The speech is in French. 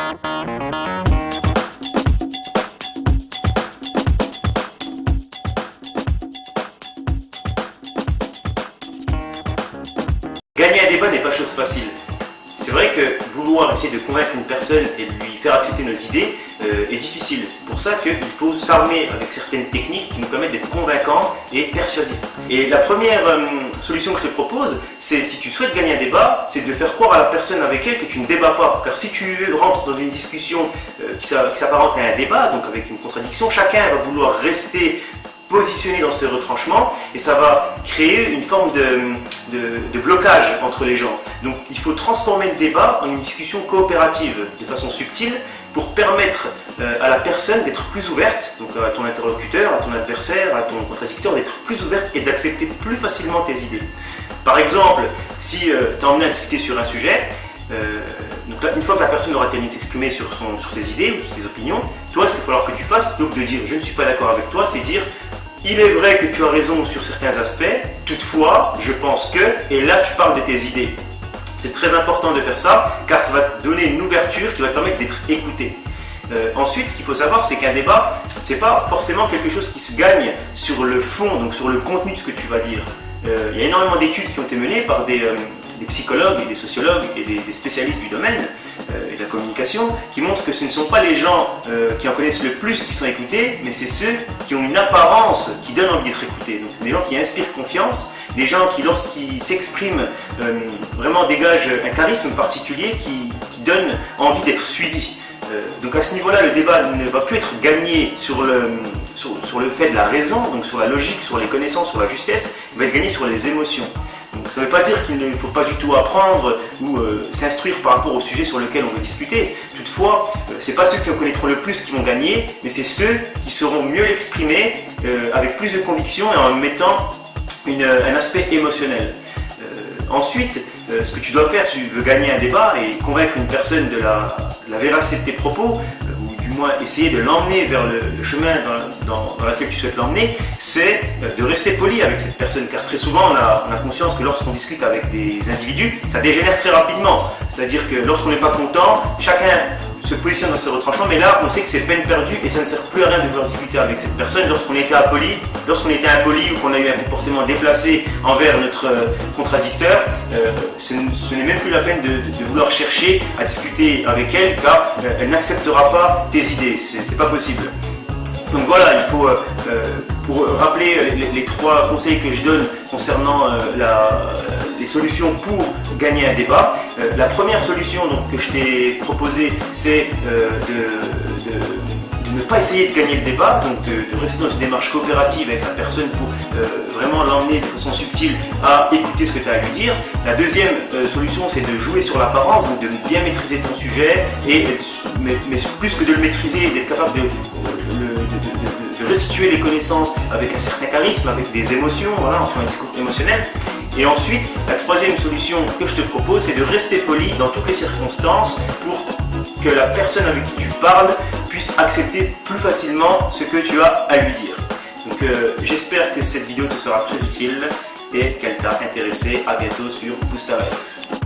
Gagner un débat n'est pas chose facile. C'est vrai que vouloir essayer de convaincre une personne et de lui faire accepter nos idées est difficile. C'est pour ça qu'il faut s'armer avec certaines techniques qui nous permettent d'être convaincants et persuasifs. Et la première solution que je te propose, c'est si tu souhaites gagner un débat, c'est de faire croire à la personne avec elle que tu ne débats pas. Car si tu rentres dans une discussion qui s'apparente à un débat, donc avec une contradiction, chacun va vouloir rester positionné dans ses retranchements et ça va créer une forme de blocage entre les gens. Donc il faut transformer le débat en une discussion coopérative de façon subtile pour permettre à la personne d'être plus ouverte, donc à ton interlocuteur, à ton adversaire, à ton contradicteur, d'être plus ouverte et d'accepter plus facilement tes idées. Par exemple, si tu es emmené à discuter sur un sujet, donc là, une fois que la personne aura terminé de s'exprimer sur ses idées ou sur ses opinions, toi ce qu'il va falloir que tu fasses, plutôt que de dire je ne suis pas d'accord avec toi, c'est dire il est vrai que tu as raison sur certains aspects, toutefois je pense que, et là tu parles de tes idées. C'est très important de faire ça car ça va te donner une ouverture qui va te permettre d'être écouté. Ensuite, ce qu'il faut savoir, c'est qu'un débat, c'est pas forcément quelque chose qui se gagne sur le fond, donc sur le contenu de ce que tu vas dire. Il y a énormément d'études qui ont été menées par des psychologues et des sociologues et des spécialistes du domaine et de la communication qui montrent que ce ne sont pas les gens qui en connaissent le plus qui sont écoutés, mais c'est ceux qui ont une apparence qui donne envie d'être écoutés. Donc c'est des gens qui inspirent confiance, des gens qui lorsqu'ils s'expriment vraiment dégagent un charisme particulier qui donne envie d'être suivi. Donc à ce niveau-là, le débat ne va plus être gagné sur le fait de la raison, donc sur la logique, sur les connaissances, sur la justesse, il va être gagné sur les émotions. Donc ça ne veut pas dire qu'il ne faut pas du tout apprendre ou s'instruire par rapport au sujet sur lequel on veut discuter. Toutefois, ce n'est pas ceux qui en connaîtront le plus qui vont gagner, mais c'est ceux qui sauront mieux l'exprimer avec plus de conviction et en mettant un aspect émotionnel. Ensuite, ce que tu dois faire si tu veux gagner un débat et convaincre une personne de la véracité de tes propos, ou du moins essayer de l'emmener vers le chemin dans lequel tu souhaites l'emmener, c'est de rester poli avec cette personne. Car très souvent, on a conscience que lorsqu'on discute avec des individus, ça dégénère très rapidement. C'est-à-dire que lorsqu'on n'est pas content, chacun se positionne dans ses retranchements, mais là on sait que c'est peine perdue et ça ne sert plus à rien de vouloir discuter avec cette personne lorsqu'on était impoli ou qu'on a eu un comportement déplacé envers notre contradicteur. Ce n'est même plus la peine de vouloir chercher à discuter avec elle car elle n'acceptera pas tes idées, c'est pas possible. Donc voilà, il faut, pour rappeler les trois conseils que je donne concernant les solutions pour gagner un débat. La première solution donc, que je t'ai proposée, c'est de ne pas essayer de gagner le débat, donc de rester dans une démarche coopérative avec la personne pour vraiment l'emmener de façon subtile à écouter ce que tu as à lui dire. La deuxième solution, c'est de jouer sur l'apparence, donc de bien maîtriser ton sujet, mais plus que de le maîtriser, d'être capable de restituer les connaissances avec un certain charisme, avec des émotions, voilà, en faisant un discours émotionnel. Et ensuite, la troisième solution que je te propose, c'est de rester poli dans toutes les circonstances pour que la personne avec qui tu parles puisse accepter plus facilement ce que tu as à lui dire. Donc j'espère que cette vidéo te sera très utile et qu'elle t'a intéressé. À bientôt sur Boost AF.